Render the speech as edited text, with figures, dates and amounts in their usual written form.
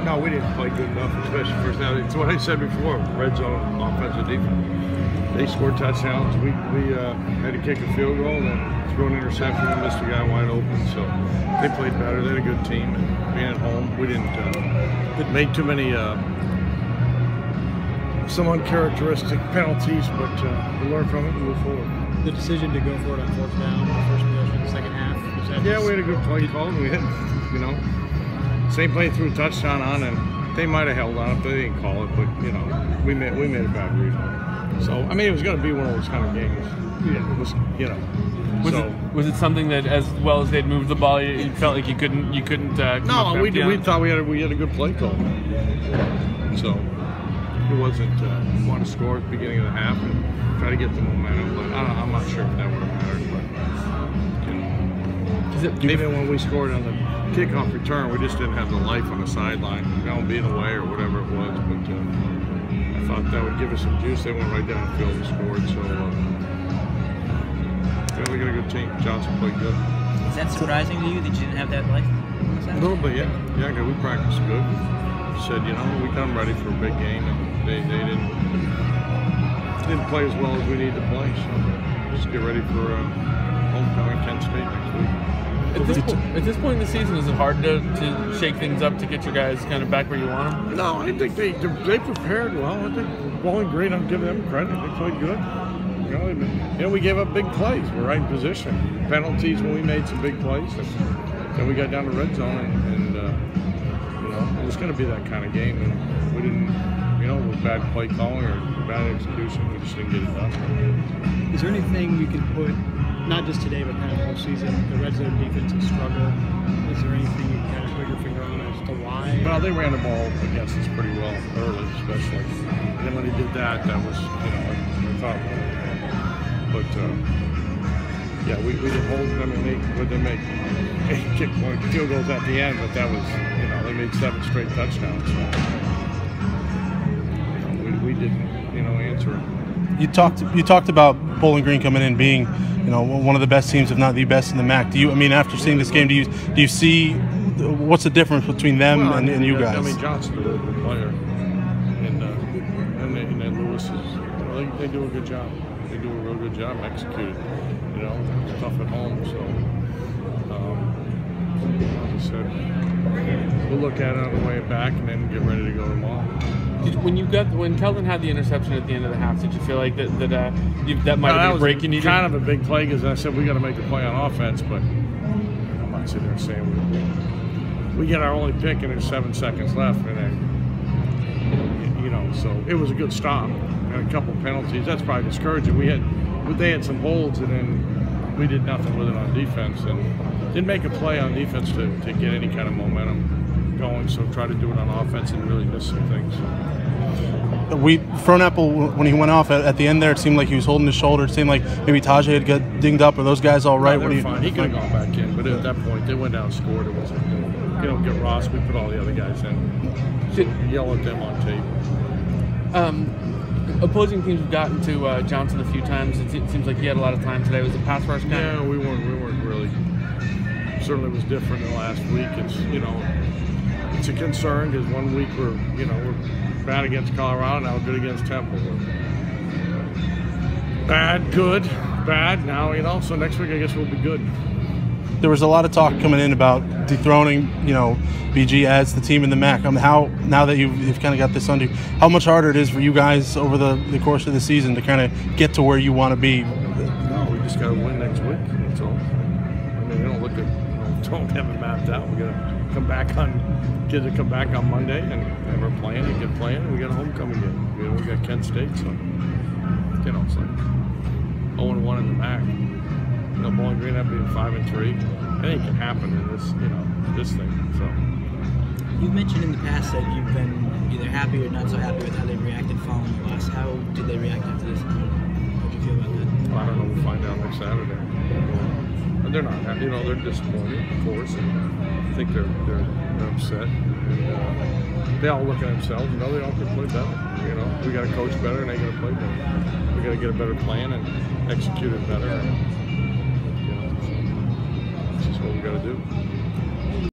No, we didn't play good enough, especially first down. It's what I said before, red zone offensive defense. They scored touchdowns. We had to kick a field goal and throw an interception and missed a guy wide open. So they played better. They had a good team. And being at home, we didn't make too many some uncharacteristic penalties, but we learned from it and move forward. The decision to go for it on fourth down, the first possession, the second half. Yeah, we had a good play call. We had, same play threw a touchdown on, and they might have held on it, but they didn't call it. But we made a bad read. So I mean, it was going to be one of those kind of games. Yeah, it was, Was it something that, as well as they'd moved the ball, you felt like you couldn't? No, we thought we had a good play call. So it wasn't want to score at the beginning of the half and try to get the momentum. But I'm not sure if that would have mattered. But maybe when we scored on the kickoff return, we just didn't have the life on the sideline, being away or whatever it was. But I thought that would give us some juice. They went right down the field and scored. So we got a good team. Johnson played good. Is that surprising to you that you didn't have that life? A little bit, yeah. Yeah, we practiced good. We said, we come ready for a big game, and they didn't play as well as we need to play. So just get ready for homecoming, Kent State next week. At this point in the season, is it hard to shake things up to get your guys kind of back where you want them? No, I think they prepared well. I think Bowling Green, I'm giving them credit. They played good. We gave up big plays. We're right in position. Penalties when we made some big plays. Then we got down to red zone, and it was going to be that kind of game. And we didn't, with bad play calling or bad execution, we just didn't get it done. Is there anything you can put, not just today, but kind of the whole season, the red zone defense has struggled? Is there anything you can kind of put your finger on as to why? Well, they ran the ball against us pretty well early, especially. And then when they did that was, I thought. But we didn't hold them. I mean, they make 8 kick-point field goals at the end, but that was, they made 7 straight touchdowns. So, we didn't, answer it. You talked about Bowling Green coming in being, one of the best teams, if not the best in the MAC. After seeing this game, do you see what's the difference between them and you guys? I mean, Johnson's a really good player, and then Lewis is, they do a good job. They do a real good job executing. It's tough at home, so like I said, we'll look at it on the way back and then get ready to go tomorrow. When Kelvin had the interception at the end of the half, did you feel like that might have been a break you needed? Kind of a big play, because I said we got to make a play on offense, but I'm not sitting there saying we get our only pick and there's 7 seconds left, and then so it was a good stop and a couple penalties. That's probably discouraging. They had some holds, and then we did nothing with it on defense, and didn't make a play on defense to get any kind of momentum going. So try to do it on offense and really miss some things. Frohnapple, when he went off at the end there, it seemed like he was holding his shoulder. It seemed like maybe Tajay had got dinged up. Are those guys all right? No, they're fine. He could have gone back in, but at that point they went down and scored. It wasn't. Get Ross. We put all the other guys in. So yell at them on tape. Opposing teams have gotten to Johnson a few times. It seems like he had a lot of time today. Was the pass rush kind of? Yeah, we weren't really. Certainly was different than last week. It's it's a concern, because one week we're bad against Colorado, now good against Temple. Bad, good, bad. Now so next week I guess we'll be good. There was a lot of talk coming in about dethroning, BG as the team in the MAC. How, now that you've kind of got this under you, how much harder it is for you guys over the course of the season to kind of get to where you want to be? No, we just got to win next week. That's all. I mean, don't have it mapped out. We got to come back on Monday, and we're playing and get playing, and we got a homecoming game. We got Kent State, so it's like 0-1 in the MAC. Bowling Green up being 5-3. Anything can happen in this, this thing. So you've mentioned in the past that you've been either happy or not so happy with how they reacted following the loss. How did they react after this? How did you feel about that? Well, I don't know. We'll find out next Saturday. But they're not happy. They're disappointed, of course. And I think they're upset. And they all look at themselves. They all can play better. We got to coach better, and they got to play better. We got to get a better plan and execute it better. That's just what we got to do.